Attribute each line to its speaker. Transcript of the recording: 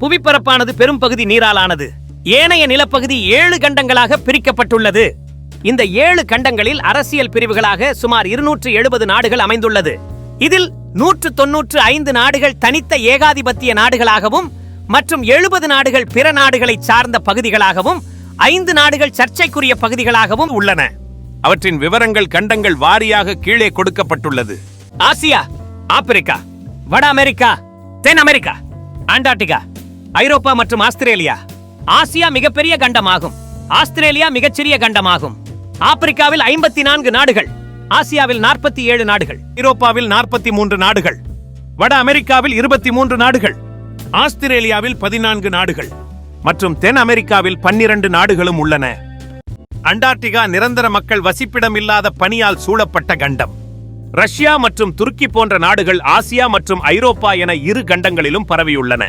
Speaker 1: புவிப்பரப்பானது பெரும் பகுதி நீராலானது. ஏனைய நிலப்பகுதி 7 கண்டங்களாக பிரிக்கப்பட்டுள்ளது. இந்த 7 கண்டங்களில் அரசியல் பிரிவுகளாக சுமார் 270 நாடுகள் அமைந்துள்ளது. இதில் 195 நாடுகள் தனித்த ஏகாதிபத்திய நாடுகளாகவும் மற்றும் 70 நாடுகள் பிற நாடுகளை சார்ந்த பகுதிகளாகவும் 5 நாடுகள் சர்ச்சைக்குரிய பகுதிகளாகவும் உள்ளன.
Speaker 2: அவற்றின் விவரங்கள் கண்டங்கள் வாரியாக கீழே கொடுக்கப்பட்டுள்ளது.
Speaker 1: ஆசியா, ஆப்பிரிக்கா, வட அமெரிக்கா, தென் அமெரிக்கா, அண்டார்டிகா, ஐரோப்பா மற்றும் ஆஸ்திரேலியா. ஆசியா மிகப்பெரிய கண்டமாகும். ஆஸ்திரேலியா மிகச்சிறிய கண்டமாகும். ஆப்பிரிக்காவில் 54 நாடுகள், ஆசியாவில் 47 நாடுகள்,
Speaker 2: ஐரோப்பாவில் 43 நாடுகள், வட அமெரிக்காவில் 23 நாடுகள், ஆஸ்திரேலியாவில் 14 நாடுகள் மற்றும் தென் அமெரிக்காவில் 12 நாடுகளும் உள்ளன. அண்டார்டிகா நிரந்தர மக்கள் வசிப்பிடம் இல்லாத பனியால் சூழப்பட்ட கண்டம். ரஷ்யா மற்றும் துருக்கி போன்ற நாடுகள் ஆசியா மற்றும் ஐரோப்பா என 2 கண்டங்களிலும் பரவியுள்ளன.